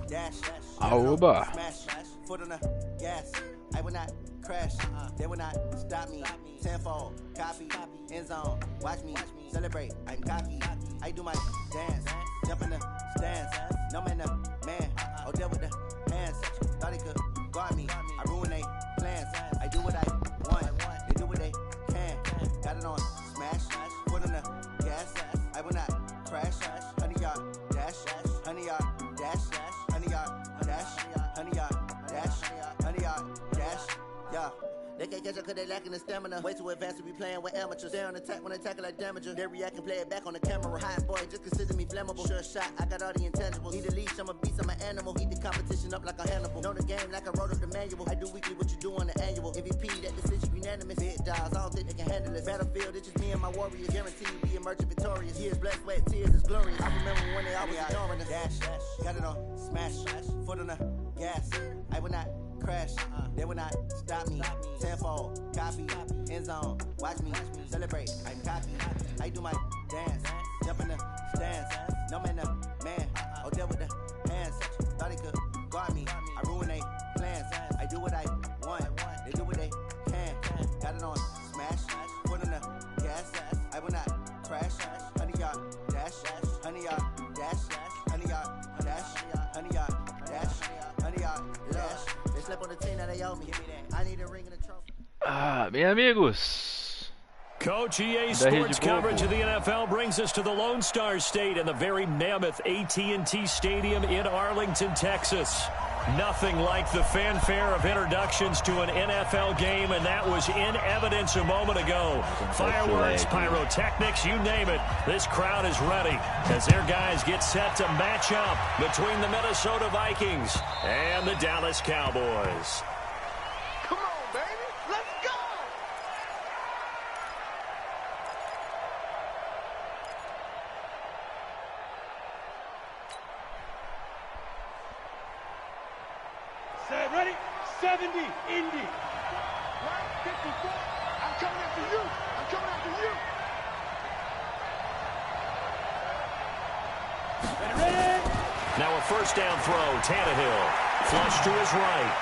Aoba. Foot on the gas. I will not crash. They will not stop me. Tenfold, copy, end zone. Watch me celebrate. I'm cocky. I do my dance. Jump in the stands. No man, man. Oh, there with the hands. Thought he could guard me. I ruin they plans. I do what I want. They do what they can. Got it on smash. Foot on the gas. I will not crash. 100-yard dash. 100-yard dash. 100-yard dash. 100-yard dash. 100-yard dash. Yeah. They can't catch up cause they lacking the stamina. Way too advanced to be playing with amateurs. They on attack when they tackle like damager. They react and play it back on the camera. Hot boy, just consider me flammable. Sure shot, I got all the intangibles. Need a leash, I'm a beast, I'm an animal. Heat the competition up like a Hannibal. Know the game like I wrote up the manual. I do weekly what you do on the annual. MVP, that decision unanimous. Big dogs, I don't think they can handle it. Battlefield, it's just me and my warriors. Guaranteed we emerge victorious. Years, blood, sweat, tears, it's glorious. I remember when they always ignoring us. Dash, got it on smash. Foot on the gas. I will not crash. They will not stop me. Tenfold, copy, end zone. Watch me celebrate. I'm cocky. I do my dance. Jump in the stands. No man, man. Oh, there with the hands. Thought he could guard me. I ruin they plans. I do what I want. They do what they can. Got it on smash. Foot on the gas. I will not crash. 100-yard dash. 100-yard dash. 100-yard dash. 100-yard dash. 100-yard dash. They slept on the team that they owe me. I need a ring and a trophy. Bem, amigos. Coach, EA Sports coverage of the NFL brings us to the Lone Star State and the very mammoth AT&T Stadium in Arlington, Texas. Nothing like the fanfare of introductions to an NFL game, and that was in evidence a moment ago. Fireworks, pyrotechnics, you name it. This crowd is ready as their guys get set to match up between the Minnesota Vikings and the Dallas Cowboys. Come on, baby. Let's go. Set, ready? 70, Indy. 154. I'm coming after you. I'm coming after you. Ready? Now a first down throw. Tannehill. Flush to his right.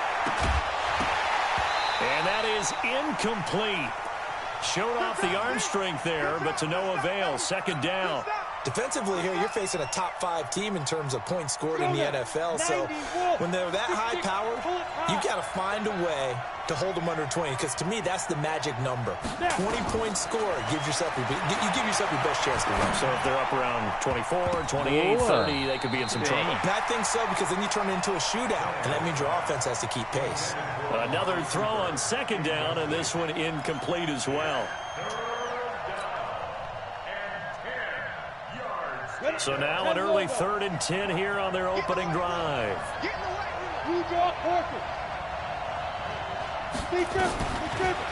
And that is incomplete. Showed off the arm strength there, but to no avail. Second down. Defensively here, you're facing a top-5 team in terms of points scored in the NFL. So when they're that high-powered, you've got to find a way to hold them under 20. Because to me, that's the magic number. 20-point score gives yourself you give yourself your best chance to win. So if they're up around 24, 28, 30, they could be in some trouble. I think so, because then you turn it into a shootout, and that means your offense has to keep pace. Another throw on second down, and this one incomplete as well. So now an early 3rd and 10 here on their opening drive.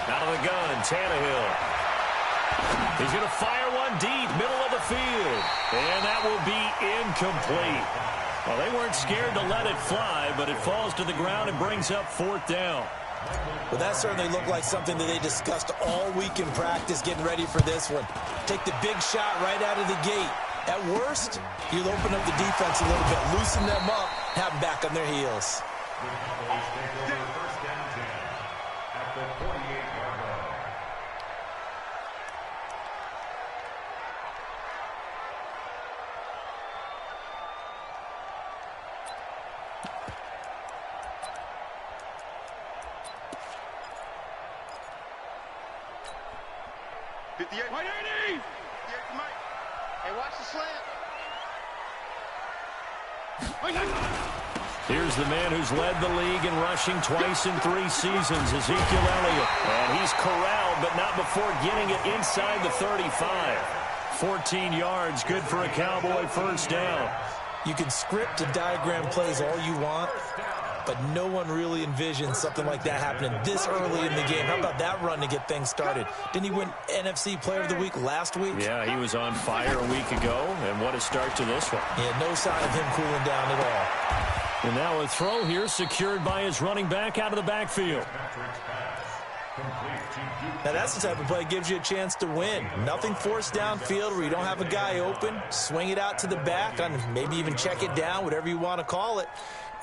Out of the gun, Tannehill. He's going to fire one deep, middle of the field. And that will be incomplete. Well, they weren't scared to let it fly, but it falls to the ground and brings up 4th down. Well, that certainly looked like something that they discussed all week in practice, getting ready for this one. Take the big shot right out of the gate. At worst, you'll open up the defense a little bit, loosen them up, have them back on their heels. Here's the man who's led the league in rushing twice in 3 seasons, Ezekiel Elliott. And he's corralled, but not before getting it inside the 35. 14 yards, good for a Cowboy first down. You can script and diagram plays all you want, but no one really envisions something like that happening this early in the game. How about that run to get things started? Didn't he win NFC Player of the Week last week? Yeah, he was on fire a week ago, and what a start to this one. Yeah, no sign of him cooling down at all. And now a throw here secured by his running back out of the backfield. Now that's the type of play that gives you a chance to win. Nothing forced downfield where you don't have a guy open. Swing it out to the back, and maybe even check it down, whatever you want to call it.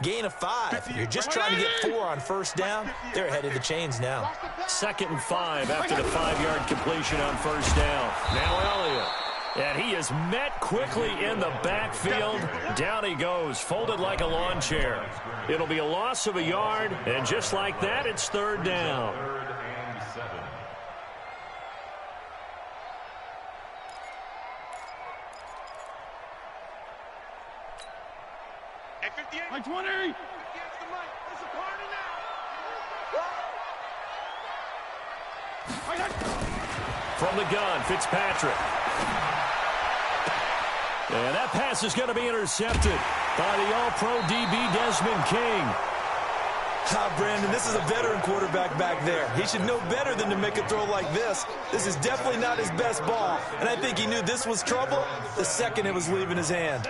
Gain of 5. You're just trying to get 4 on first down. They're ahead of the chains now. 2nd and 5 after the 5-yard completion on first down. Now Elliott. And he is met quickly in the backfield. Down he goes, folded like a lawn chair. It'll be a loss of a yard, and just like that, it's 3rd down. Like 20. It's a party now. From the gun, Fitzpatrick. And that pass is going to be intercepted by the All-Pro DB Desmond King. Brandon, this is a veteran quarterback back there. He should know better than to make a throw like this. This is definitely not his best ball, and I think he knew this was trouble the second it was leaving his hand.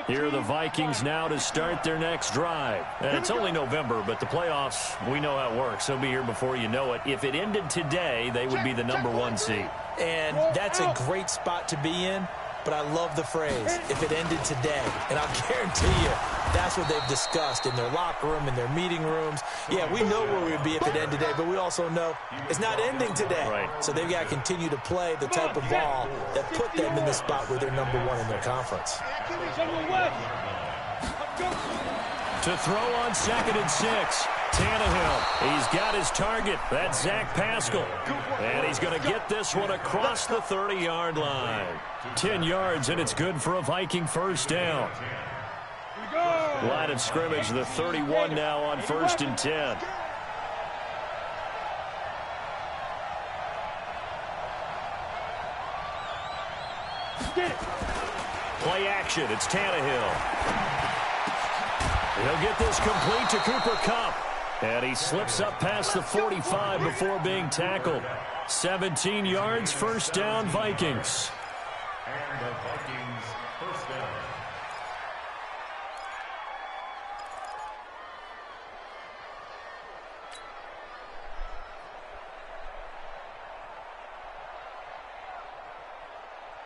Here are the Vikings now to start their next drive. And it's only November, but the playoffs, we know how it works. They'll be here before you know it. If it ended today, they would be the #1 seed. And that's a great spot to be in, but I love the phrase, if it ended today. And I'll guarantee you, that's what they've discussed in their locker room, in their meeting rooms. Yeah, we know where we would be if it ended today, but we also know it's not ending today. Right. So they've got to continue to play the type of ball that put them in the spot where they're #1 in their conference. To throw on 2nd and 6. Tannehill, he's got his target. That's Zach Pascal. And he's going to get this one across the 30-yard line. 10 yards, and it's good for a Viking first down. Line of scrimmage, the 31 now on 1st and 10. Play action, it's Tannehill. He'll get this complete to Cooper Kupp. And he slips up past the 45 before being tackled. 17 yards, first down, Vikings. And the Vikings first down.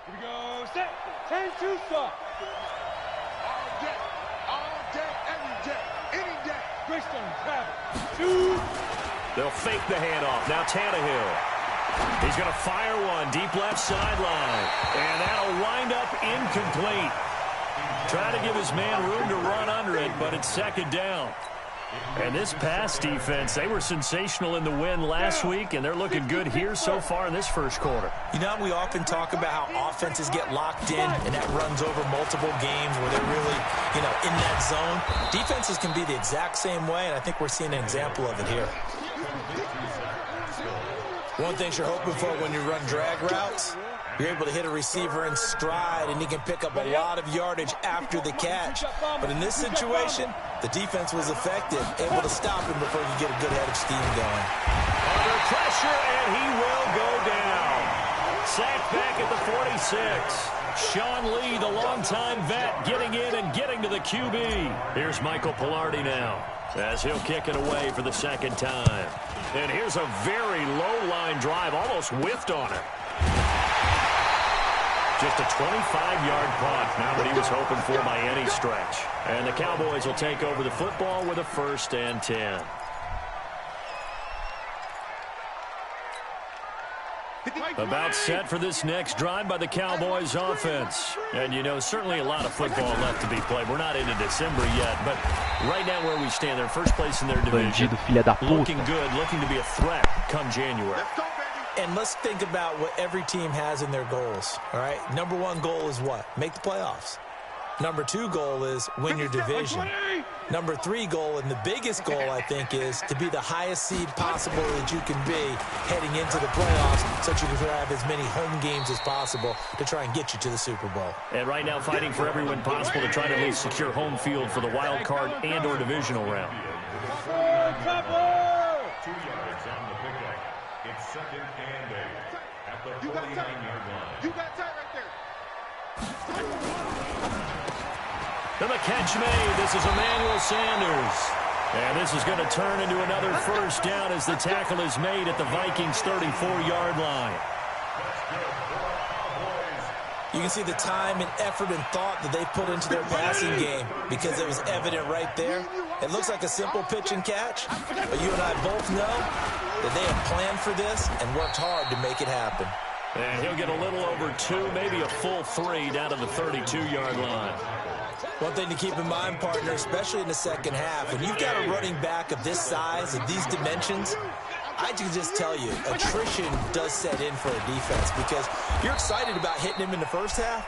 Here we go. Set. 10-2 stop. All day, every day, any day. Greystone travel. 2. They'll fake the handoff. Now Tannehill. He's going to fire one deep left sideline. And that'll wind up incomplete. Try to give his man room to run under it, but it's 2nd down. And this pass defense, they were sensational in the win last week, and they're looking good here so far in this first quarter. You know, we often talk about how offenses get locked in, and that runs over multiple games where they're really, in that zone. Defenses can be the exact same way, and I think we're seeing an example of it here. One thing you're hoping for when you run drag routes, you're able to hit a receiver in stride, and he can pick up a lot of yardage after the catch. But in this situation, the defense was effective, able to stop him before he could get a good head of steam going. Under pressure, and he will go down. Sacked back at the 46. Sean Lee, the longtime vet, getting in and getting to the QB. Here's Michael Pilardi now, as he'll kick it away for the 2nd time. And here's a very low-line drive, almost whiffed on it. Just a 25-yard punt, not what he was hoping for by any stretch. And the Cowboys will take over the football with a 1st and 10. About set for this next drive by the Cowboys offense. And, certainly a lot of football left to be played. We're not into December yet, but right now where we stand, they're first place in their division. Looking good, looking to be a threat come January. And let's think about what every team has in their goals, all right? #1 goal is what? Make the playoffs. #2 goal is win your division. #3 goal, and the biggest goal, I think, is to be the highest seed possible that you can be heading into the playoffs so that you can have as many home games as possible to try and get you to the Super Bowl. And right now fighting for every win possible to try to at least secure home field for the wild card and or divisional round. 2 yards on the pickup. It's 2nd and 8 at the 49-yard line. You got tight right there. And the catch made. This is Emmanuel Sanders. And this is going to turn into another first down as the tackle is made at the Vikings' 34-yard line. That's good for our Cowboys. You can see the time and effort and thought that they put into their passing game because it was evident right there. It looks like a simple pitch and catch, but you and I both know that they have planned for this and worked hard to make it happen. And he'll get a little over 2, maybe a full 3 down to the 32-yard line. One thing to keep in mind, partner, especially in the second half, when you've got a running back of this size, of these dimensions, I can just tell you, attrition does set in for a defense because you're excited about hitting him in the first half.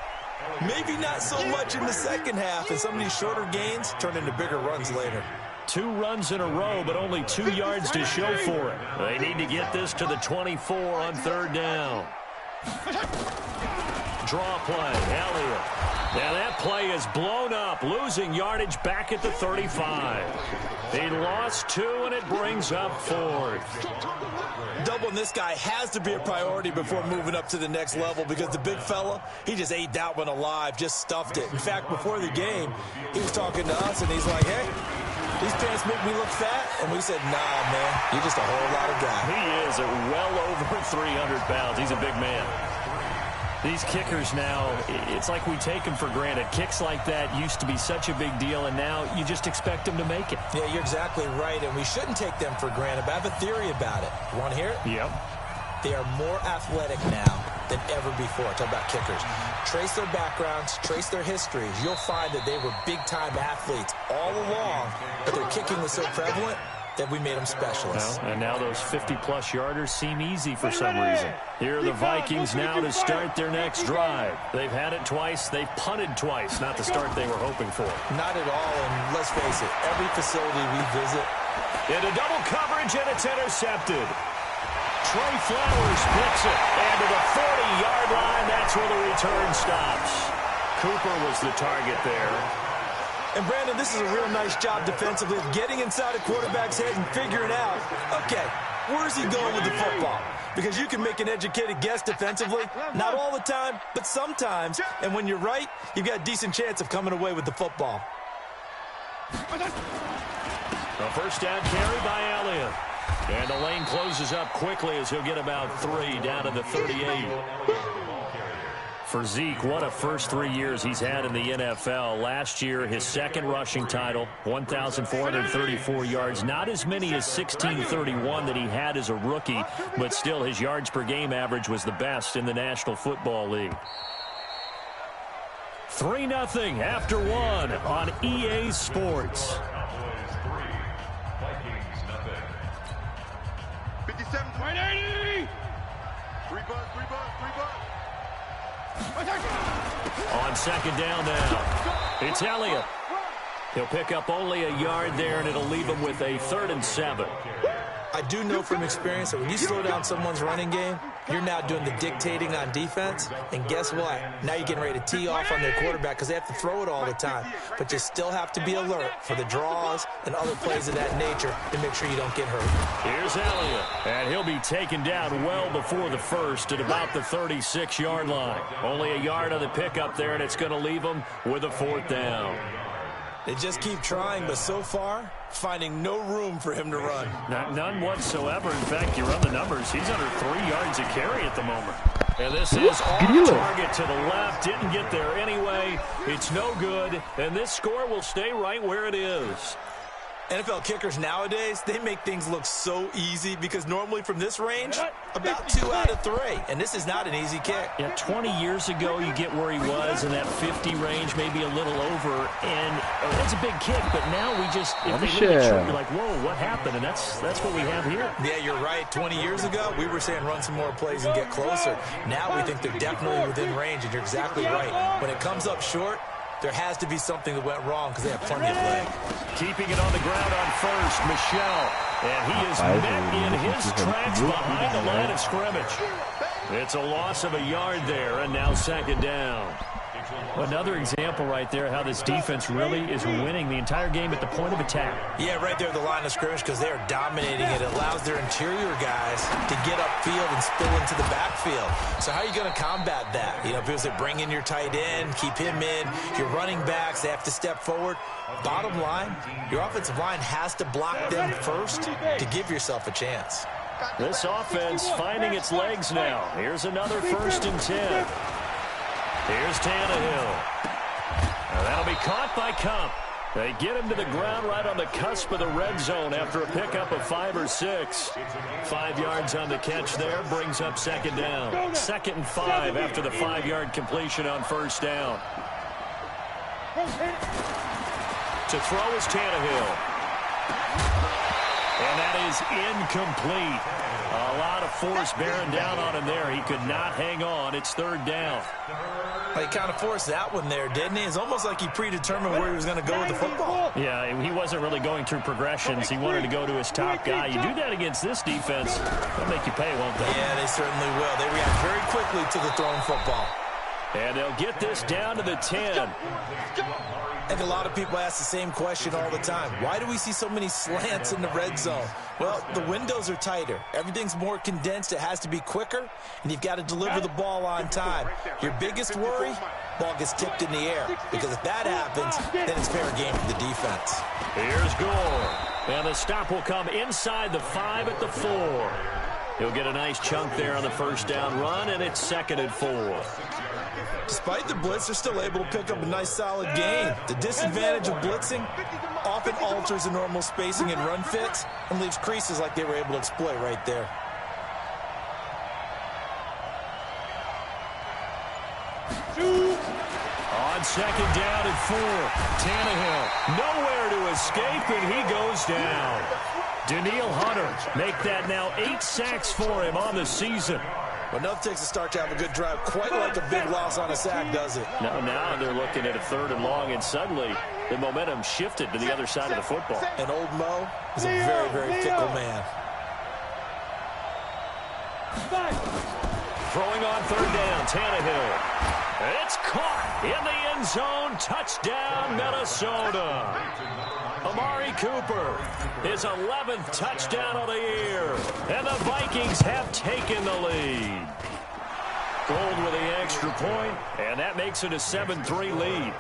Maybe not so much in the second half, and some of these shorter gains turn into bigger runs later. 2 runs in a row, but only 2 yards to show for it. They need to get this to the 24 on 3rd down. Draw play, Elliott. Now that play is blown up, losing yardage back at the 35. He lost 2, and it brings up 4th. Doubling this guy has to be a priority before moving up to the next level because the big fella, he just ate that one alive, just stuffed it. In fact, before the game, he was talking to us, and he's like, hey, these pants make me look fat. And we said, nah, man, you're just a whole lot of guy. He is at well over 300 pounds. He's a big man. These kickers now, it's like we take them for granted. Kicks like that used to be such a big deal, and now you just expect them to make it. Yeah, you're exactly right, and we shouldn't take them for granted, but I have a theory about it. You want to hear it? Yep. They are more athletic now than ever before. Talk about kickers. Trace their backgrounds, trace their histories. You'll find that they were big-time athletes all along, but their kicking was so prevalent that we made them specialists. Well, and now those 50-plus yarders seem easy for some reason. Here are the Vikings now to start their next drive. They've had it twice. They've punted twice. Not the start they were hoping for. Not at all, and let's face it, every facility we visit. Into double coverage, and it's intercepted. Trey Flowers picks it. And to the 40-yard line, that's where the return stops. Cooper was the target there. And, Brandon, this is a real nice job defensively of getting inside a quarterback's head and figuring out, okay, where's he going with the football? Because you can make an educated guess defensively, not all the time, but sometimes. And when you're right, you've got a decent chance of coming away with the football. A first down carry by Elliott. And the lane closes up quickly as he'll get about 3 down to the 38. For Zeke, what a first 3 years he's had in the NFL. Last year, his second rushing title, 1,434 yards. Not as many as 1,631 that he had as a rookie, but still his yards per game average was the best in the National Football League. 3-0 after 1 on EA Sports. 57, 180. 3 bucks, 3 bucks, 3 bucks. On second down now, it's Elliott. He'll pick up only a yard there, and it'll leave him with a 3rd and 7. I do know from experience that when you slow down someone's running game, you're now doing the dictating on defense. And guess what? Now you're getting ready to tee off on their quarterback because they have to throw it all the time. But you still have to be alert for the draws and other plays of that nature to make sure you don't get hurt. Here's Elliott, and he'll be taken down well before the first at about the 36-yard line. Only a yard on the pickup there, and it's going to leave him with a 4th down. They just keep trying, but so far, finding no room for him to run. None whatsoever. In fact, you run the numbers. He's under 3 yards a carry at the moment. And this is off target to the left. Didn't get there anyway. It's no good. And this score will stay right where it is. NFL kickers nowadays, they make things look so easy because normally from this range, about 2 out of 3. And this is not an easy kick. Yeah, 20 years ago, you get where he was in that 50 range, maybe a little over. And it's a big kick, but now we just, if they leave it short, you're like, whoa, what happened? And that's what we have here. Yeah, you're right. 20 years ago, we were saying run some more plays and get closer. Now we think they're definitely within range, and you're exactly right. When it comes up short, there has to be something that went wrong because they have plenty of leg. Keeping it on the ground on first, Michelle. And he is met in his tracks behind the line of scrimmage. It's a loss of a yard there, and now second down. Another example right there how this defense really is winning the entire game at the point of attack. Yeah, right there at the line of scrimmage because they are dominating it. It allows their interior guys to get upfield and spill into the backfield. So how are you going to combat that? You know, because they bring in your tight end, keep him in. Your running backs, they have to step forward. Bottom line, your offensive line has to block them first to give yourself a chance. This offense finding its legs now. Here's another 1st and 10. Here's Tannehill. Now that'll be caught by Cup. They get him to the ground right on the cusp of the red zone after a pickup of 5 or 6. 5 yards on the catch there brings up second down. 2nd and 5 after the 5-yard completion on first down. To throw is Tannehill. And that is incomplete. A lot of force bearing down on him there. He could not hang on. It's 3rd down. He kind of forced that one there, didn't he? It's almost like he predetermined where he was going to go with the football. Yeah, he wasn't really going through progressions. He wanted to go to his top guy. You do that against this defense, they'll make you pay, won't they? Yeah, they certainly will. They react very quickly to the thrown football. And they'll get this down to the 10. I think a lot of people ask the same question all the time. Why do we see so many slants in the red zone? Well, the windows are tighter. Everything's more condensed. It has to be quicker, and you've got to deliver the ball on time. Your biggest worry, ball gets tipped in the air, because if that happens, then it's fair game for the defense. Here's Gore. And the stop will come inside the 5 at the 4. He'll get a nice chunk there on the first down run, and it's 2nd and 4. Despite the blitz, they're still able to pick up a nice solid gain. The disadvantage of blitzing often alters the normal spacing and run fits and leaves creases like they were able to exploit right there. On 2nd down and 4, Tannehill nowhere to escape, and he goes down. Danielle Hunter make that now 8 sacks for him on the season. Well, nothing takes a start to have a good drive quite like a big loss on a sack, does it? Now they're looking at a 3rd and long, and suddenly the momentum shifted to the other side of the football. And old Mo is a very, very fickle man. Throwing on 3rd down, Tannehill. It's caught in the end zone. Touchdown, Minnesota. Amari Cooper, his 11th touchdown of the year. And the Vikings have taken the lead. Gold with the extra point, and that makes it a 7-3 lead.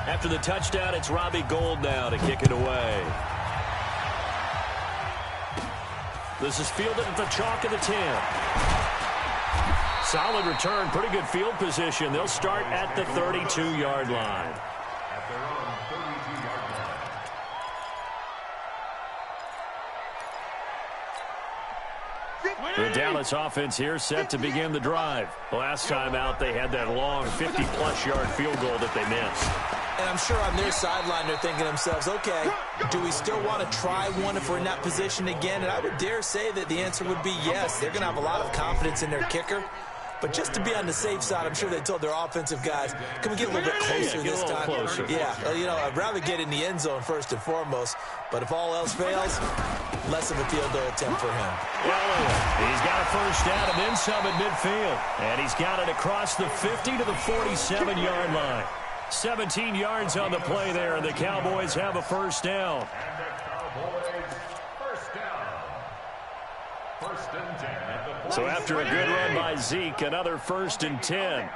After the touchdown, it's Robbie Gould now to kick it away. This is fielded at the chalk of the 10. Solid return, pretty good field position. They'll start at the 32-yard line. The Dallas offense here set to begin the drive. Last time out, they had that long 50-plus yard field goal that they missed. And I'm sure on their sideline they're thinking to themselves, okay, do we still want to try one if we're in that position again? And I would dare say that the answer would be yes. They're going to have a lot of confidence in their kicker. But just to be on the safe side, I'm sure they told their offensive guys, can we get a little bit closer this time? Closer. Yeah, you know, I'd rather get in the end zone first and foremost. But if all else fails, less of a field goal attempt for him. He's got a first down and then some at midfield. And he's got it across the 50 to the 47-yard line. 17 yards on the play there, and the Cowboys have a first down. So after a good run by Zeke, another 1st and 10.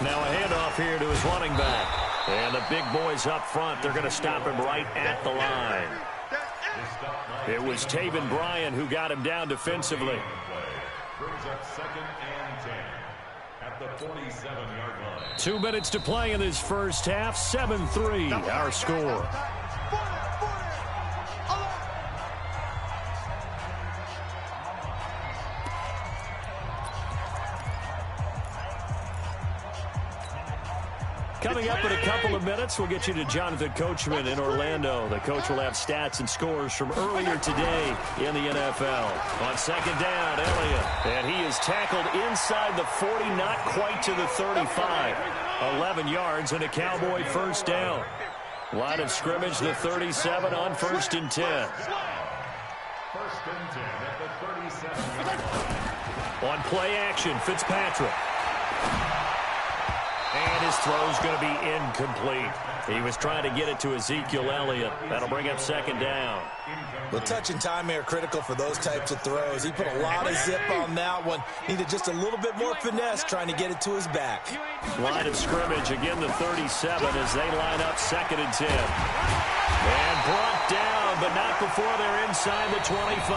Now a handoff here to his running back. And the big boys up front, they're going to stop him right at the line. It was Taven Bryan who got him down defensively. Brings up 2nd and 10 at the 47-yard line. 2 minutes to play in this first half. 7-3, our score. Coming up in a couple of minutes, we'll get you to Jonathan Coachman in Orlando. The coach will have stats and scores from earlier today in the NFL. On 2nd down, Elliott. And he is tackled inside the 40, not quite to the 35. 11 yards and a Cowboy first down. Line of scrimmage, the 37 on 1st and 10. 1st and 10 at the 37-yard line. On play action, Fitzpatrick. And his throw's going to be incomplete. He was trying to get it to Ezekiel Elliott. That'll bring up 2nd down. Well, touch and timing are critical for those types of throws. He put a lot of zip on that one. Needed just a little bit more finesse trying to get it to his back. Line of scrimmage, again the 37 as they line up 2nd and 10. And brought down, but not before they're inside the 25.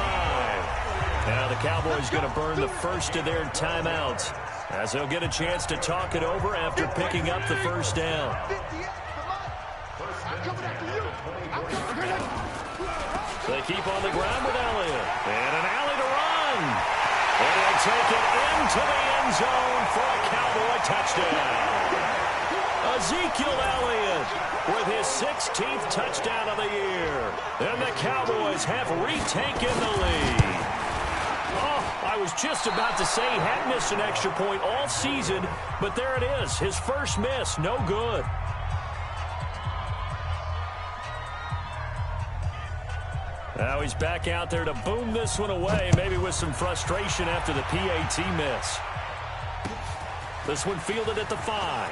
Now the Cowboys going to burn the first of their timeouts, as they'll get a chance to talk it over after picking up the first down. They keep on the ground with Elliott. And an alley to run. And he'll take it into the end zone for a Cowboy touchdown. Ezekiel Elliott with his 16th touchdown of the year. And the Cowboys have retaken the lead. Oh, I was just about to say he hadn't missed an extra point all season, but there it is. His first miss, no good. Now he's back out there to boom this one away, maybe with some frustration after the PAT miss. This one fielded at the 5.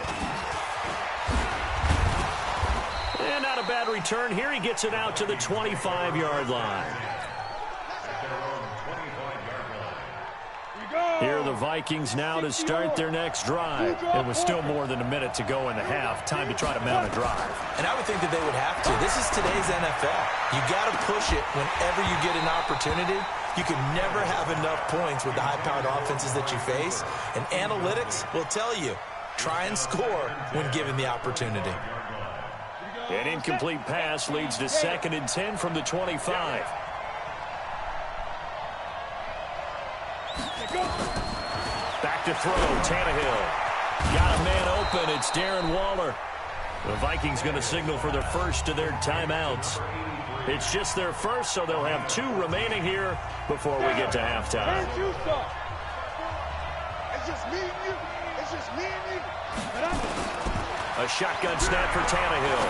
And not a bad return here. He gets it out to the 25-yard line. Here are the Vikings now to start their next drive. It was still more than a minute to go in the half. Time to try to mount a drive. And I would think that they would have to. This is today's NFL. You got to push it whenever you get an opportunity. You can never have enough points with the high-powered offenses that you face. And analytics will tell you, try and score when given the opportunity. An incomplete pass leads to 2nd and 10 from the 25. Back to throw, Tannehill. Got a man open, it's Darren Waller. The Vikings going to signal for their first of their timeouts. It's just their first, so they'll have 2 remaining here before we get to halftime. It's just me and you. It's just me and you. A shotgun snap for Tannehill.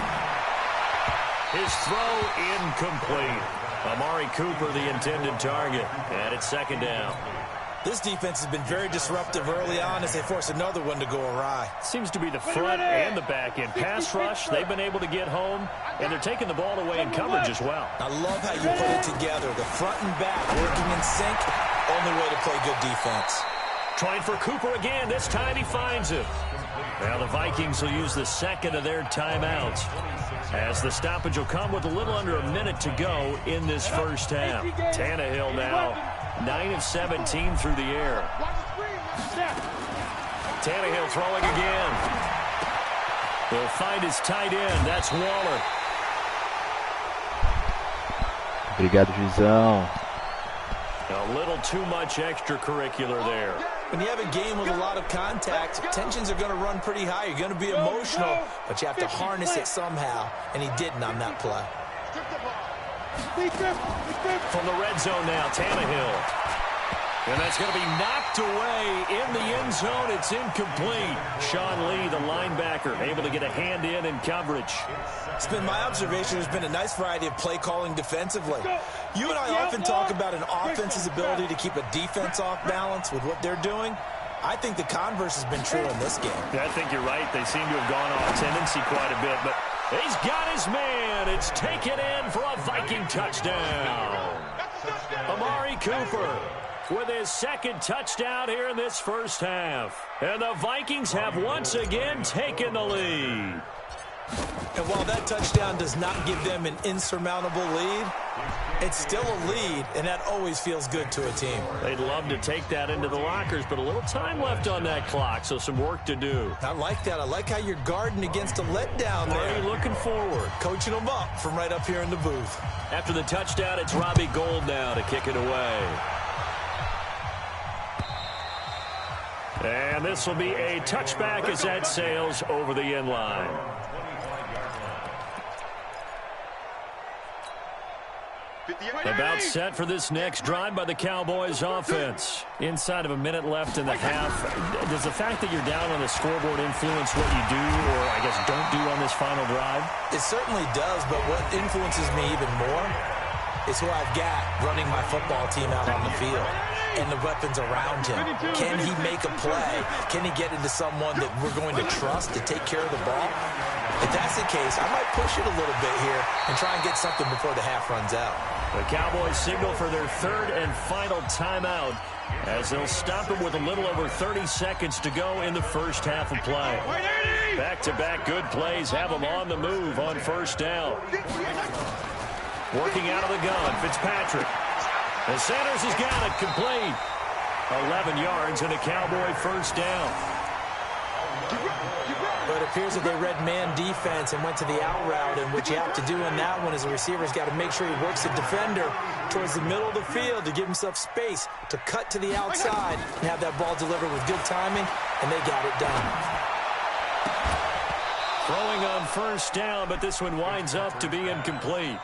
His throw incomplete. Amari Cooper, the intended target. And it's 2nd down. This defense has been very disruptive early on as they force another one to go awry. Seems to be the front and the back end. Pass rush, they've been able to get home, and they're taking the ball away in coverage as well. I love how you put it together. The front and back working in sync. Only way to play good defense. Trying for Cooper again. This time he finds him. Now the Vikings will use the 2nd of their timeouts, as the stoppage will come with a little under a minute to go in this first half. Tannehill now 9 of 17 through the air. Tannehill throwing again. He'll find his tight end. That's Waller. Obrigado, Juizão. A little too much extracurricular there. When you have a game with a lot of contact, tensions are going to run pretty high. You're going to be emotional, but you have to harness it somehow, and he didn't on that play. From the red zone now, Tannehill. And that's going to be knocked away in the end zone. It's incomplete. Sean Lee, the linebacker, able to get a hand in coverage. It's been my observation there's been a nice variety of play calling defensively. You and I often talk about an offense's ability to keep a defense off balance with what they're doing. I think the converse has been true in this game. Yeah, I think you're right. They seem to have gone off tendency quite a bit, but he's got his man. It's taken in for a Viking touchdown. Amari Cooper with his 2nd touchdown here in this first half. And the Vikings have once again taken the lead. And while that touchdown does not give them an insurmountable lead, it's still a lead, and that always feels good to a team. They'd love to take that into the lockers, but a little time left on that clock, so some work to do. I like that. I like how you're guarding against a letdown there. Already looking forward. Coaching them up from right up here in the booth. After the touchdown, it's Robbie Gould now to kick it away. And this will be a touchback as that sails over the end line. About set for this next drive by the Cowboys offense. Inside of a minute left in the half. Does the fact that you're down on the scoreboard influence what you do, or I guess don't do on this final drive? It certainly does, but what influences me even more is who I've got running my football team out on the field and the weapons around him. Can he make a play? Can he get into someone that we're going to trust to take care of the ball? If that's the case, I might push it a little bit here and try and get something before the half runs out. The Cowboys signal for their third and final timeout as they'll stop them with a little over 30 seconds to go in the first half of play. Back-to-back good plays have them on the move on first down. Working out of the gun, Fitzpatrick. And Sanders has got it complete. 11 yards and a Cowboy first down. But it appears that they read man defense and went to the out route, and what you have to do in that one is the receiver's got to make sure he works the defender towards the middle of the field to give himself space to cut to the outside and have that ball delivered with good timing, and they got it done. Throwing on first down, but this one winds up to be incomplete.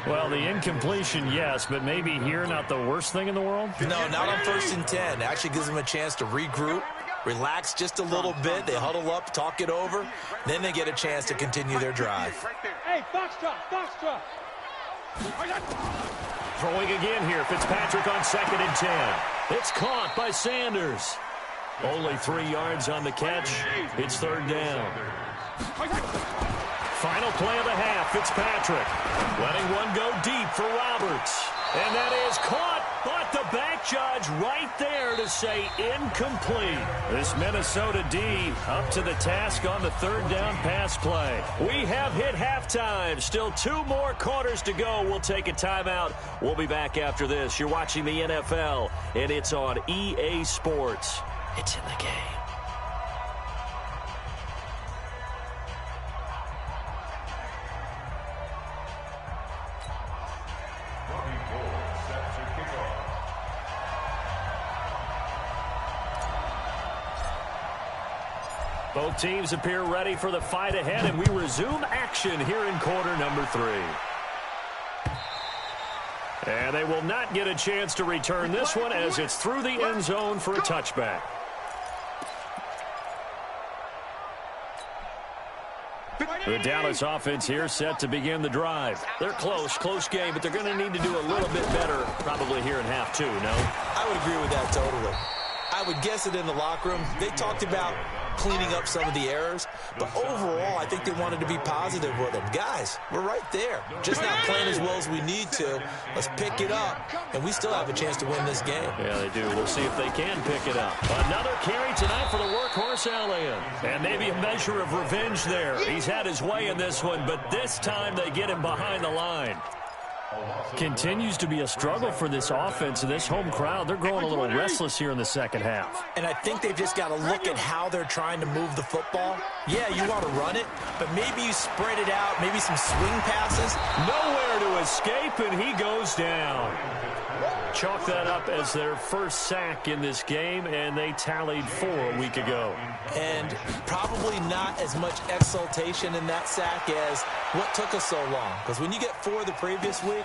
Well, the incompletion, yes, but maybe here not the worst thing in the world? No, not on 1st and 10. It actually gives them a chance to regroup, relax just a little bit. They huddle up, talk it over. Then they get a chance to continue their drive. Hey, box drop. Throwing again here. Fitzpatrick on 2nd and 10. It's caught by Sanders. Only 3 yards on the catch. It's 3rd down. Final play of the half. Fitzpatrick letting one go deep for Roberts. And that is caught, but the back judge right there to say incomplete. This Minnesota D up to the task on the 3rd down pass play. We have hit halftime. Still 2 more quarters to go. We'll take a timeout. We'll be back after this. You're watching the NFL, and it's on EA Sports. It's in the game. Both teams appear ready for the fight ahead, and we resume action here in quarter number 3. And they will not get a chance to return this one as it's through the end zone for a touchback. The Dallas offense here set to begin the drive. They're close game, but they're going to need to do a little bit better probably here in half 2, no? I would agree with that totally. I would guess it in the locker room. They talked about cleaning up some of the errors, but overall, I think they wanted to be positive with them. Guys, we're right there. Just not playing as well as we need to. Let's pick it up, and we still have a chance to win this game. Yeah, they do. We'll see if they can pick it up. Another carry tonight for the workhorse Elliott. And maybe a measure of revenge there. He's had his way in this one, but this time they get him behind the line. Continues to be a struggle for this offense and this home crowd. They're growing a little restless here in the second half. And I think they've just got to look at how they're trying to move the football. Yeah, you want to run it, but maybe you spread it out, maybe some swing passes. Nowhere to escape, and he goes down. Chalk that up as their first sack in this game, and they tallied 4 a week ago. And probably not as much exultation in that sack as what took us so long. Because when you get 4 the previous week,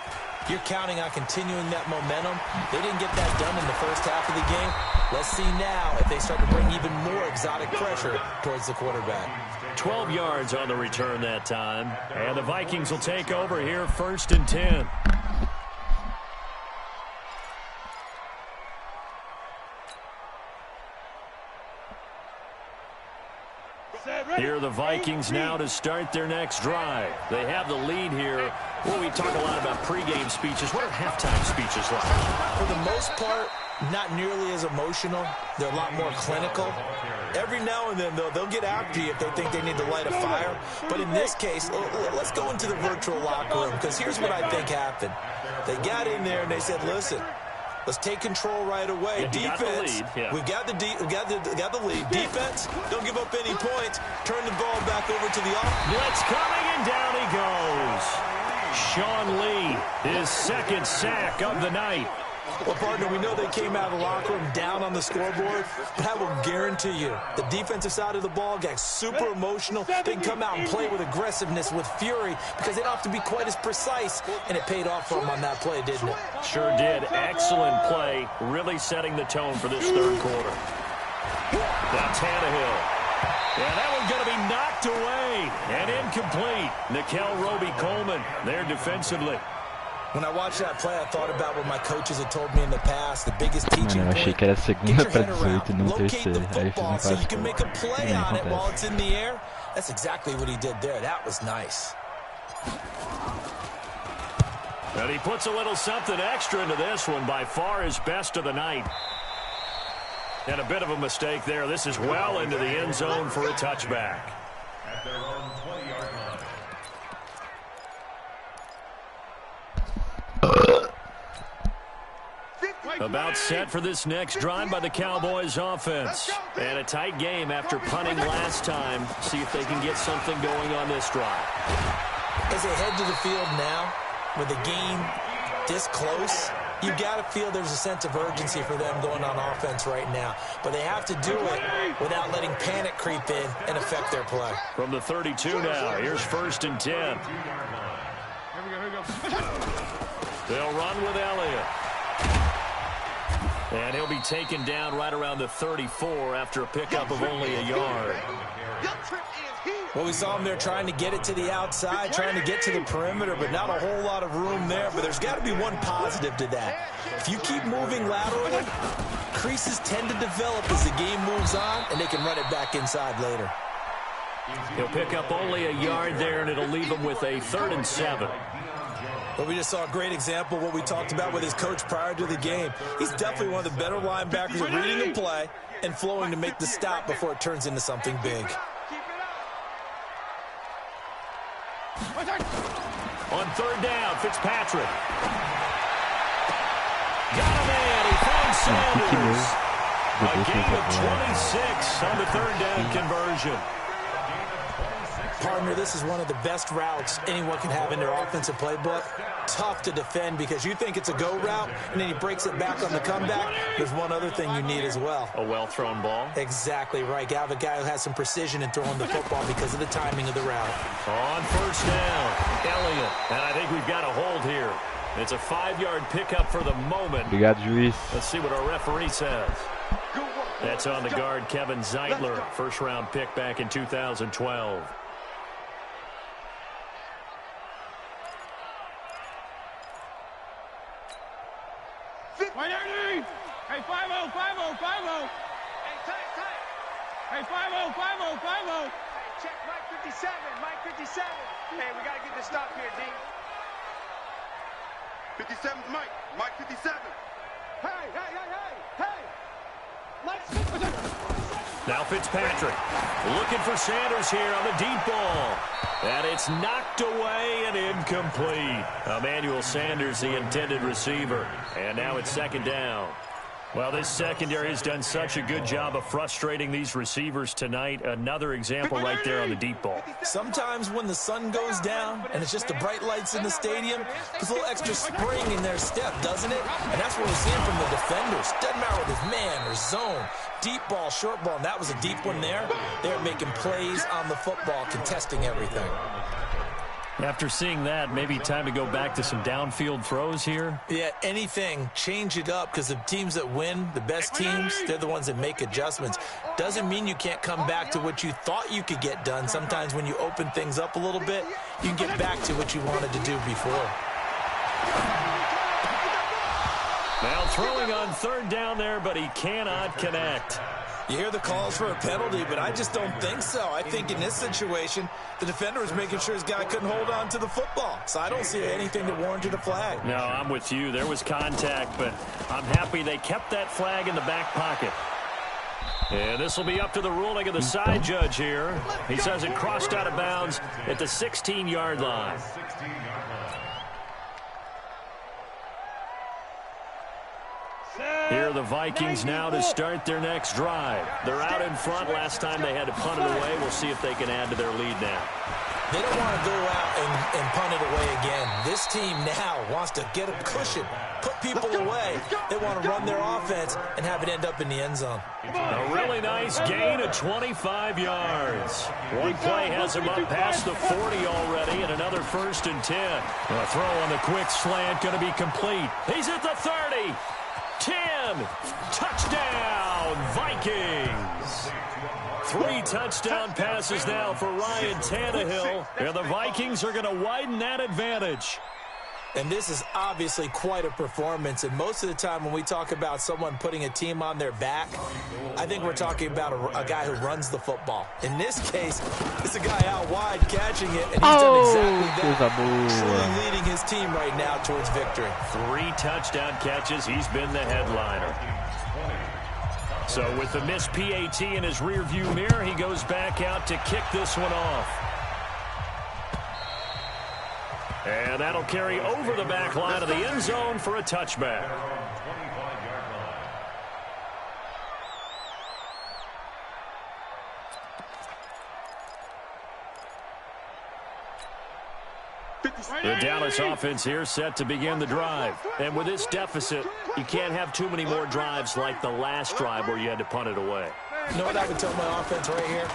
you're counting on continuing that momentum. They didn't get that done in the first half of the game. Let's see now if they start to bring even more exotic pressure towards the quarterback. 12 yards on the return that time. And the Vikings will take over here 1st and 10. Here are the Vikings now to start their next drive. They have the lead here. Well, we talk a lot about pregame speeches. What are halftime speeches like? For the most part, not nearly as emotional. They're a lot more clinical. Every now and then, they'll get after you if they think they need to light a fire. But in this case, let's go into the virtual locker room, because here's what I think happened. They got in there and they said, listen, let's take control right away. Yeah, defense, we've got the lead. Defense, don't give up any points. Turn the ball back over to the offense. Blitz coming, and down he goes. Sean Lee, his 2nd sack of the night. Well, partner, we know they came out of the locker room down on the scoreboard, but I will guarantee you the defensive side of the ball got super emotional. They can come out and play with aggressiveness, with fury, because they don't have to be quite as precise, and it paid off for them on that play, didn't it? Sure did. Excellent play, really setting the tone for this 3rd quarter. Now Tannehill. Yeah, that one's going to be knocked away and incomplete. Nickel Roby-Coleman there defensively. When I watched that play, I thought about what my coaches had told me in the past. The biggest teaching Mano, eu achei point, que era segunda get pra your head 18 e não around, locate terceira. the Aí eu fiz football um so you can make a passo. play on it while it's in the air. That's exactly what he did there. That was nice. And he puts a little something extra into this one, by far his best of the night. And a bit of a mistake there. This is well into the end zone for a touchback. At their own 20-yard line. About set for this next drive by the Cowboys offense. And a tight game after punting last time. See if they can get something going on this drive. As they head to the field now, with the game this close, you got to feel there's a sense of urgency for them going on offense right now. But they have to do it without letting panic creep in and affect their play. From the 32 now, here's 1st and 10. Here we go. They'll run with Elliott. And he'll be taken down right around the 34 after a pickup of only a yard. Well, we saw him there trying to get it to the outside, trying to get to the perimeter, but not a whole lot of room there. But there's got to be one positive to that. If you keep moving laterally, creases tend to develop as the game moves on, and they can run it back inside later. He'll pick up only a yard there, and it'll leave him with a 3rd and 7. But we just saw a great example of what we talked about with his coach prior to the game. He's definitely one of the better linebackers at reading the play and flowing to make the stop before it turns into something big. On 3rd down, Fitzpatrick. Got him in. He finds Sanders. A gain of 26 on the 3rd down conversion. Partner, this is one of the best routes anyone can have in their offensive playbook. Tough to defend because you think it's a go route, and then he breaks it back on the comeback. There's one other thing you need as well. A well-thrown ball. Exactly right. You have a guy who has some precision in throwing the football because of the timing of the route. On 1st down, Elliott. And I think we've got a hold here. It's a 5-yard pickup for the moment. Obrigado, juiz. Let's see what our referee says. That's on the guard, Kevin Zeitler. 1st-round pick back in 2012. Hey, 5-0, 5-0, 5-0. Hey, tight. Hey, 5-0, 5-0, 5-0. Check Mike 57, Mike 57. Hey, we got to get this stop here, D. 57's Mike, Mike 57. Hey. Mike 57. Now Fitzpatrick looking for Sanders here on the deep ball. And it's knocked away and incomplete. Emmanuel Sanders, the intended receiver. And now it's 2nd down. Well, this secondary has done such a good job of frustrating these receivers tonight. Another example right there on the deep ball. Sometimes when the sun goes down and it's just the bright lights in the stadium, there's a little extra spring in their step, doesn't it? And that's what we're seeing from the defenders. Doesn't matter whether it's man or zone, deep ball, short ball, and that was a deep one there. They're making plays on the football, contesting everything. After seeing that, maybe time to go back to some downfield throws here. Yeah, anything. Change it up because the teams that win, the best teams, they're the ones that make adjustments. Doesn't mean you can't come back to what you thought you could get done. Sometimes when you open things up a little bit, you can get back to what you wanted to do before. Now throwing on 3rd down there, but he cannot connect. You hear the calls for a penalty, but I just don't think so. I think in this situation, the defender was making sure his guy couldn't hold on to the football. So I don't see anything that warranted a flag. No, I'm with you. There was contact, but I'm happy they kept that flag in the back pocket. And this will be up to the ruling of the side judge here. He says it crossed out of bounds at the 16-yard line. Here are the Vikings now to start their next drive. They're out in front. Last time they had to punt it away. We'll see if they can add to their lead now. They don't want to go out and punt it away again. This team now wants to get a cushion, put people away. They want to run their offense and have it end up in the end zone. A really nice gain of 25 yards. One play has him up past the 40 already, and another 1st and 10. A throw on the quick slant going to be complete. He's at the 30. 10. Touchdown, Vikings. 3 touchdown passes now for Ryan Tannehill, and the Vikings are going to widen that advantage. And this is obviously quite a performance. And most of the time when we talk about someone putting a team on their back, I think we're talking about a guy who runs the football. In this case, it's a guy out wide catching it, and he's done exactly that. Truly leading his team right now towards victory. 3 touchdown catches. He's been the headliner. So with the missed PAT in his rearview mirror, he goes back out to kick this one off. And that'll carry over the back line of the end zone for a touchback. The Dallas offense here set to begin the drive. And with this deficit, you can't have too many more drives like the last drive where you had to punt it away. You know what I would tell my offense right here?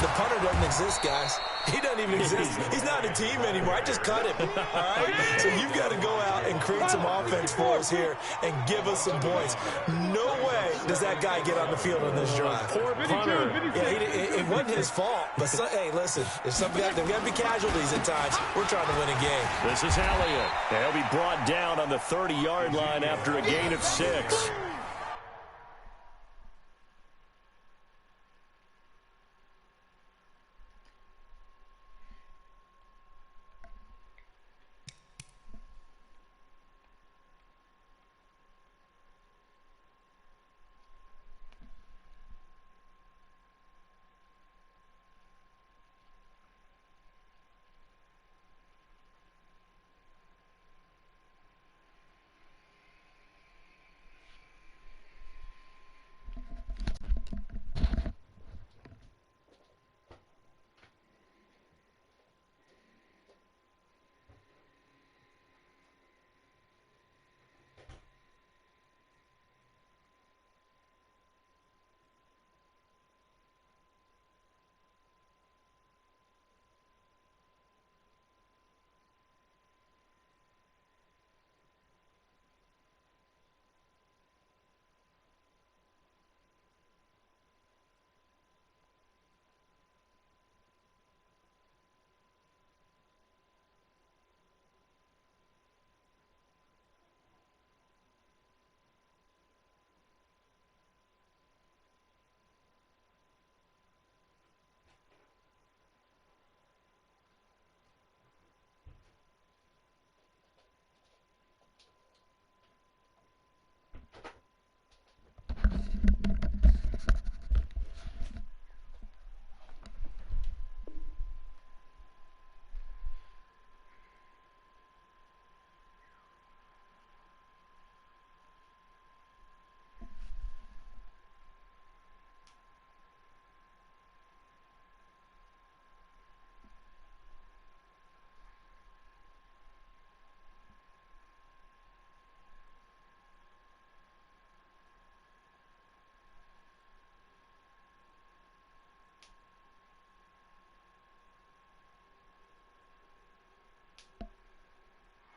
The punter doesn't exist, guys. He doesn't even exist. He's not a team anymore. I just cut him. All right? So you've got to go out and create some offense for us here and give us some points. No way does that guy get on the field on this drive. Poor punter. Yeah, it wasn't his fault. But, hey, listen, there's got to be casualties at times. We're trying to win a game. This is Elliott. He'll be brought down on the 30-yard line after a gain of 6.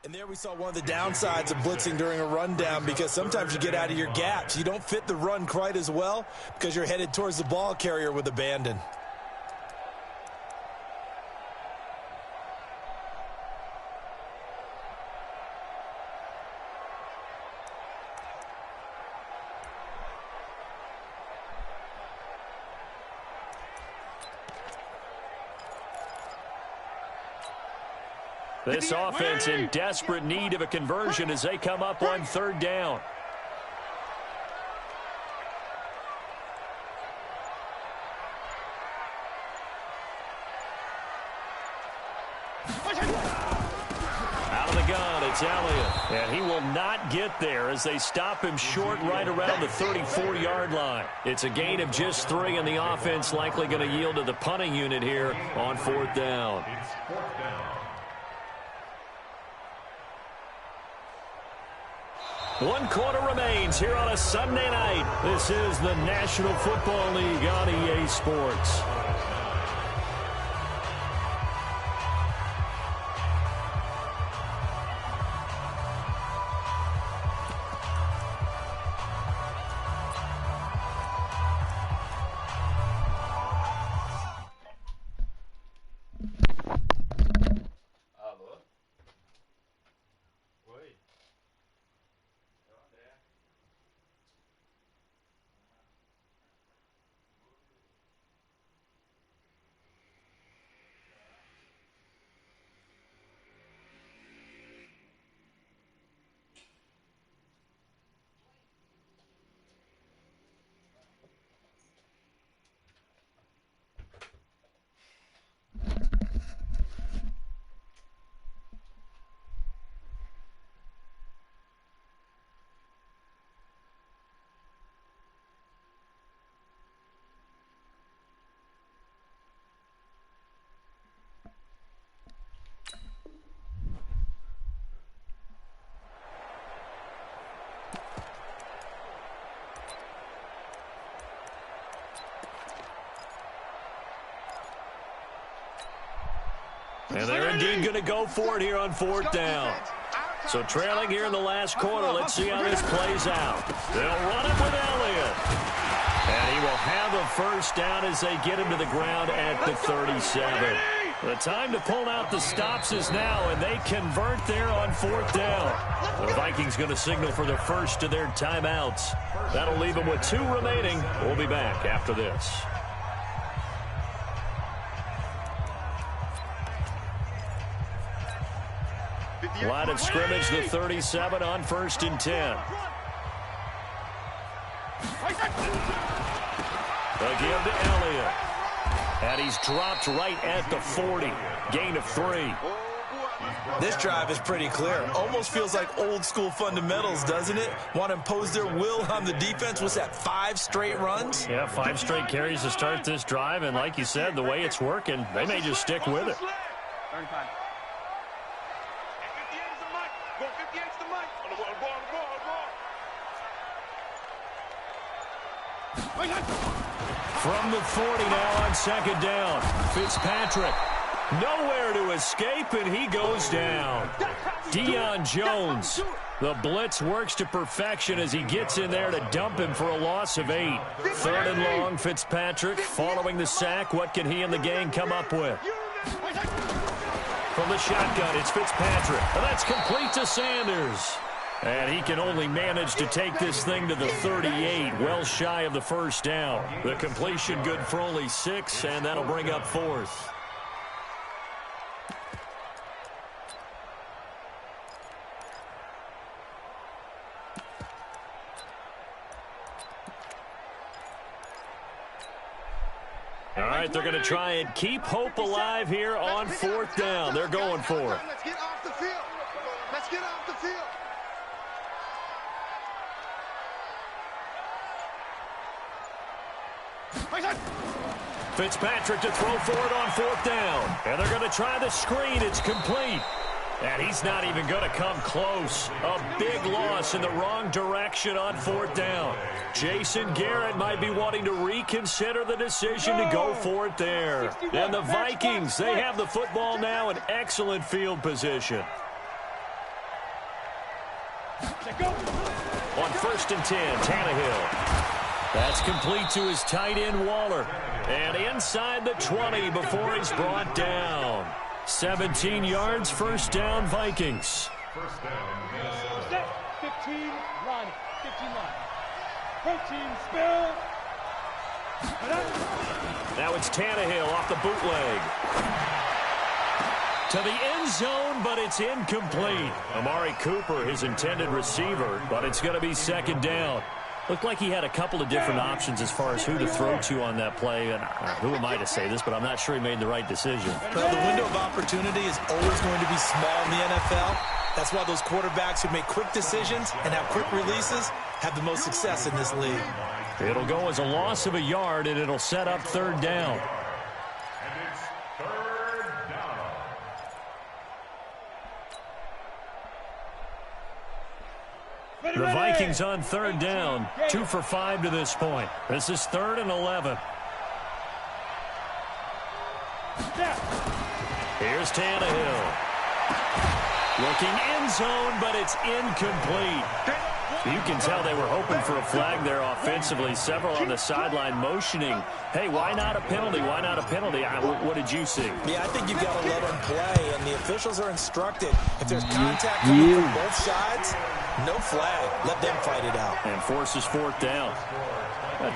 And there we saw one of the downsides of blitzing during a rundown, because sometimes you get out of your gaps. You don't fit the run quite as well because you're headed towards the ball carrier with abandon. This offense in desperate need of a conversion as they come up on 3rd down. Out of the gun, it's Elliott. And he will not get there as they stop him short right around the 34-yard line. It's a gain of just 3, and the offense likely going to yield to the punting unit here on 4th down. It's 4th down. 1 quarter remains here on a Sunday night. This is the National Football League on EA Sports. And they're indeed going to go for it here on fourth down. So trailing here in the last quarter. Let's see how this plays out. They'll run it with Elliott. And he will have a first down as they get him to the ground at the 37. The time to pull out the stops is now, and they convert there on fourth down. The Vikings going to signal for the first of their timeouts. That'll leave them with 2 remaining. We'll be back after this. Line of scrimmage, the 37 on 1st and 10. The give to Elliott. And he's dropped right at the 40. Gain of 3. This drive is pretty clear. Almost feels like old school fundamentals, doesn't it? Want to impose their will on the defense. What's that, 5 straight runs? Yeah, 5 straight carries to start this drive. And like you said, the way it's working, they may just stick with it. 35. From the 40 now on 2nd down. Fitzpatrick nowhere to escape, and he goes down. Deion Jones. The blitz works to perfection as he gets in there to dump him for a loss of 8. 3rd and long, Fitzpatrick following the sack. What can he and the gang come up with? From the shotgun, it's Fitzpatrick. And that's complete to Sanders. And he can only manage to take this thing to the 38, well shy of the first down. The completion good for only 6, and that'll bring up 4th. All right, they're going to try and keep hope alive here on 4th down. They're going for it. Let's get off the field. Let's get off the field. Fitzpatrick to throw for it on 4th down. And they're going to try the screen. It's complete. And he's not even going to come close. A big loss in the wrong direction on 4th down. Jason Garrett might be wanting to reconsider the decision to go for it there. And the Vikings, they have the football now in excellent field position. On 1st and 10, Tannehill. That's complete to his tight end, Waller. And inside the 20 before he's brought down. 17 yards, first down, Vikings. First down, Minnesota. 15 line. 15 line. Protein spill. Now it's Tannehill off the bootleg. To the end zone, but it's incomplete. Amari Cooper, his intended receiver, but it's going to be 2nd down. Looked like he had a couple of different options as far as who to throw to on that play. And who am I to say this, but I'm not sure he made the right decision. Well, the window of opportunity is always going to be small in the NFL. That's why those quarterbacks who make quick decisions and have quick releases have the most success in this league. It'll go as a loss of a yard, and it'll set up 3rd down. And it's 3rd down. The Vikings on 3rd down, 2 for 5 to this point. This is 3rd and 11. Here's Tannehill. Looking end zone, but it's incomplete. You can tell they were hoping for a flag there offensively. Several on the sideline motioning, hey, why not a penalty? Why not a penalty? What did you see? Yeah, I think you've got to let them play, and the officials are instructed. If there's contact coming from both sides, no flag. Let them fight it out. And forces 4th down.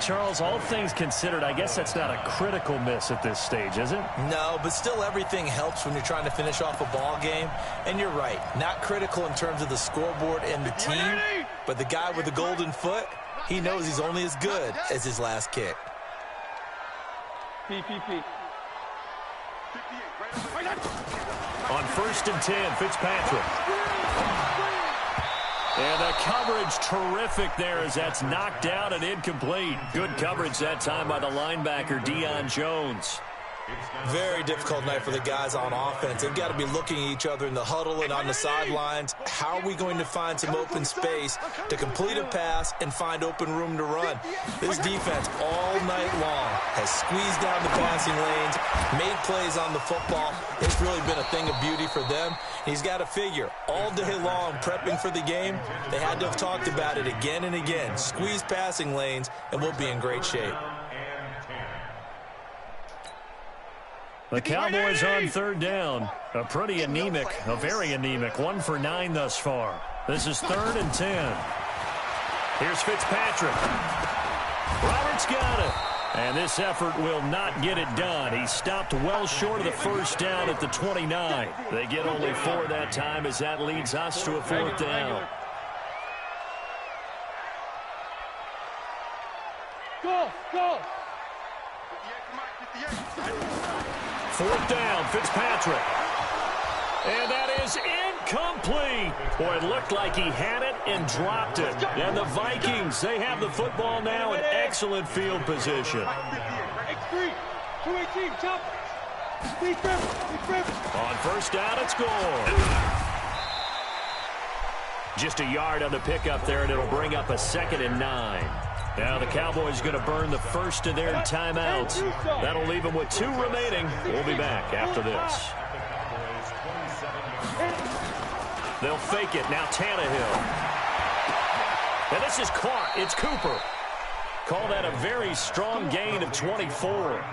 Charles, all things considered, I guess that's not a critical miss at this stage, is it? No, but still everything helps when you're trying to finish off a ball game. And you're right, not critical in terms of the scoreboard and the team, but the guy with the golden foot, he knows he's only as good as his last kick. PPP. On 1st and 10, Fitzpatrick. And the coverage terrific there as that's knocked out and incomplete. Good coverage that time by the linebacker, Deion Jones. Very difficult night for the guys on offense. They've got to be looking at each other in the huddle and on the sidelines. How are we going to find some open space to complete a pass and find open room to run? This defense all night long has squeezed down the passing lanes, made plays on the football. It's really been a thing of beauty for them. He's got to figure all day long prepping for the game. They had to have talked about it again and again. Squeeze passing lanes and we'll be in great shape. The Cowboys on third down. A pretty anemic, a very anemic 1 for 9 thus far. This is 3rd and 10. Here's Fitzpatrick. Roberts got it. And this effort will not get it done. He stopped well short of the first down at the 29. They get only 4 that time as that leads us to a 4th down. Go, go. 4th down, Fitzpatrick. And that is incomplete. Boy, it looked like he had it and dropped it. And the Vikings, they have the football now in excellent field position. X3, 218, chop. On first down, it's gone. Just a yard on the pickup there, and it'll bring up a 2nd and 9. Now the Cowboys going to burn the first of their timeouts. That'll leave them with 2 remaining. We'll be back after this. They'll fake it. Now Tannehill. And this is caught. It's Cooper. Call that a very strong gain of 24.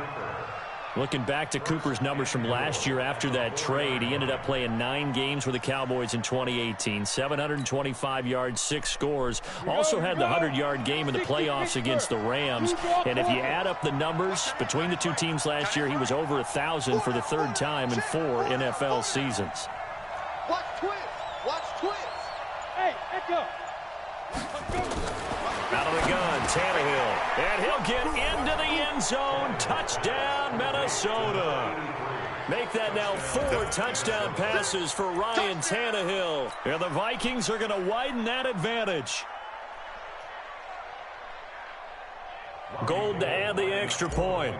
Looking back to Cooper's numbers from last year after that trade, he ended up playing 9 games with the Cowboys in 2018. 725 yards, 6 scores. Also had the 100-yard game in the playoffs against the Rams. And if you add up the numbers between the 2 teams last year, he was over 1,000 for the 3rd time in 4 NFL seasons. Watch twins. Watch twins. Hey, echo. Out of the gun, Tannehill. And he'll get into the end zone. Touchdown, Minnesota. Make that now 4 touchdown passes for Ryan Tannehill. And the Vikings are going to widen that advantage. Gold to add the extra point.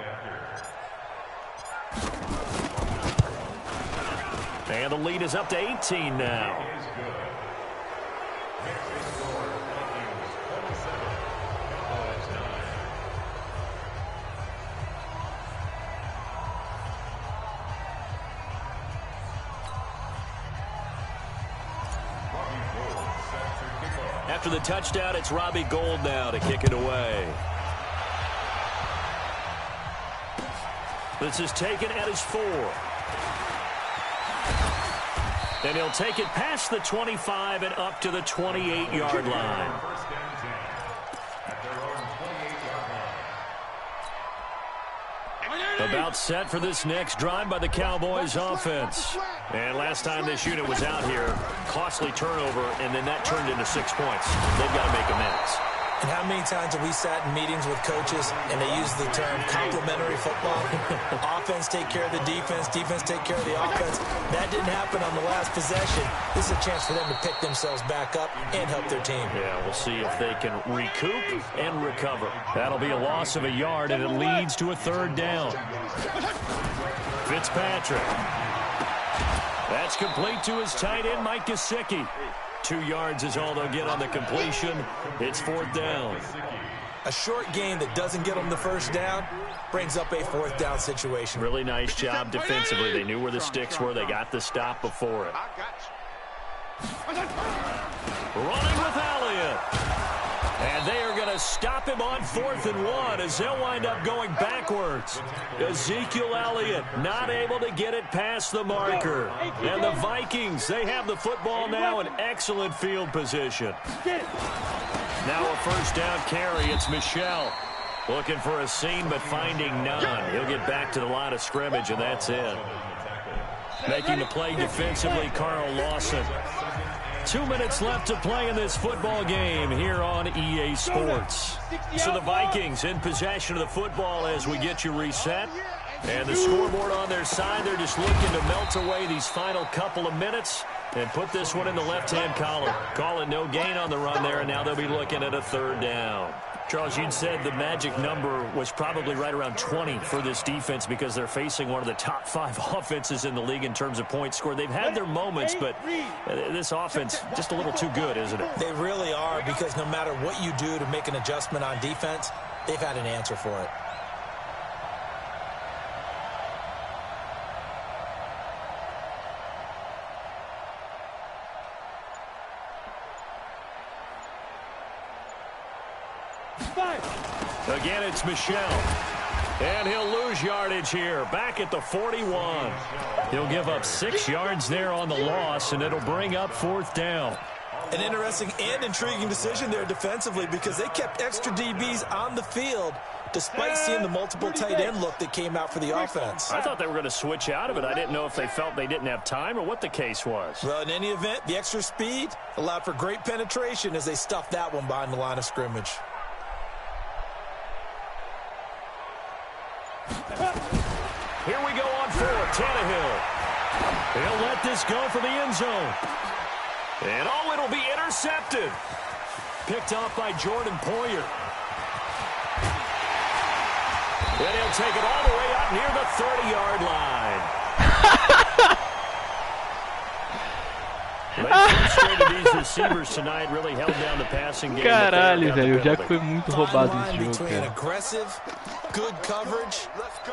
And the lead is up to 18 now. After the touchdown, it's Robbie Gould now to kick it away. This is taken at his 4. And he'll take it past the 25 and up to the 28-yard line. About set for this next drive by the Cowboys offense. And last time this unit was out here, costly turnover, and then that turned into 6 points. They've got to make amends. And how many times have we sat in meetings with coaches and they use the term complementary football? Offense take care of the defense, defense take care of the offense. That didn't happen on the last possession. This is a chance for them to pick themselves back up and help their team. Yeah, we'll see if they can recoup and recover. That'll be a loss of a yard, and it leads to a 3rd down. Fitzpatrick. That's complete to his tight end, Mike Gesicki. 2 yards is all they'll get on the completion. It's 4th down. A short gain that doesn't get them the first down brings up a 4th down situation. Really nice job defensively. They knew where the sticks were. They got the stop before it. Running with Elliott. And they are going to stop him on 4th and 1 as they'll wind up going backwards. Ezekiel Elliott not able to get it past the marker. And the Vikings, they have the football now in excellent field position. Now a 1st down carry. It's Michel. Looking for a seam but finding none. He'll get back to the line of scrimmage, and that's it. Making the play defensively, Carl Lawson. 2 minutes left to play in this football game here on EA Sports. So the Vikings in possession of the football as we get you reset. And the scoreboard on their side, they're just looking to melt away these final couple of minutes and put this one in the left-hand column. Call it no gain on the run there, and now they'll be looking at a 3rd down. Charles, you'd said the magic number was probably right around 20 for this defense because they're facing one of the top 5 offenses in the league in terms of points scored. They've had their moments, but this offense just a little too good, isn't it? They really are, because no matter what you do to make an adjustment on defense, they've had an answer for it. Again, it's Michel. And he'll lose yardage here. Back at the 41. He'll give up 6 yards there on the loss, and it'll bring up 4th down. An interesting and intriguing decision there defensively, because they kept extra DBs on the field despite seeing the multiple tight end look that came out for the offense. I thought they were going to switch out of it. I didn't know if they felt they didn't have time or what the case was. Well, in any event, the extra speed allowed for great penetration as they stuffed that one behind the line of scrimmage. Here we go on 4, Tannehill. He'll let this go for the end zone. And oh, it'll be intercepted. Picked off by Jordan Poyer. And he'll take it all the way up near the 30-yard line. These receivers tonight really held down the passing game. Caralho, velho, já que foi muito roubado esse jogo, between cara. aggressive, good coverage,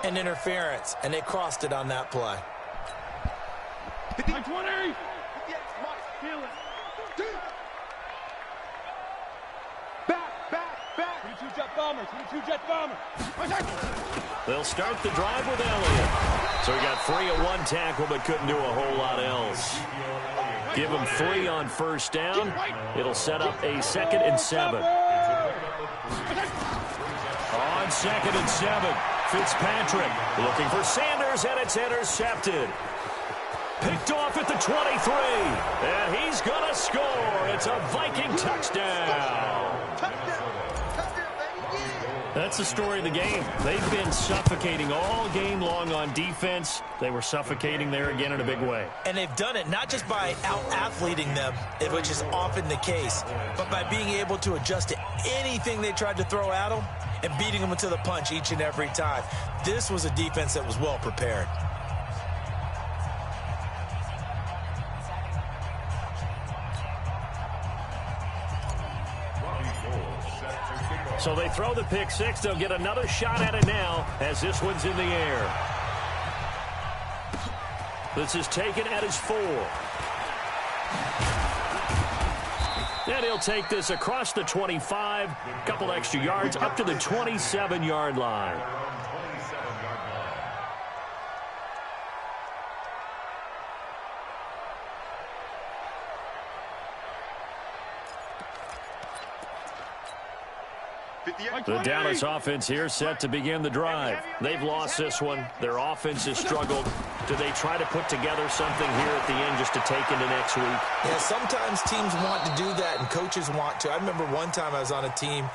and interference, and they crossed it on that play. 20. Back. 22 jet bomber. They'll start the drive with Elliott. So he got 3 at 1 tackle, but couldn't do a whole lot else. Give him 3 on 1st down. It'll set up a 2nd and 7. On 2nd and 7, Fitzpatrick looking for Sanders, and it's intercepted. Picked off at the 23, and he's going to score. It's a Viking touchdown. That's the story of the game. They've been suffocating all game long on defense. They were suffocating there again in a big way. And they've done it not just by out-athleting them, which is often the case, but by being able to adjust to anything they tried to throw at them and beating them to the punch each and every time. This was a defense that was well prepared. So they throw the pick 6. They'll get another shot at it now as this one's in the air. This is taken at his 4. And he'll take this across the 25. Couple extra yards up to the 27-yard line. The Dallas offense here set to begin the drive. They've lost this one. Their offense has struggled. Do they try to put together something here at the end just to take into next week? Yeah, sometimes teams want to do that and coaches want to. I remember one time I was on a team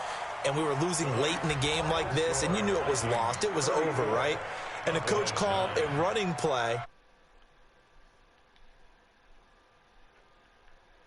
and we were losing late in the game like this, and you knew it was lost. It was over, right? And the coach called a running play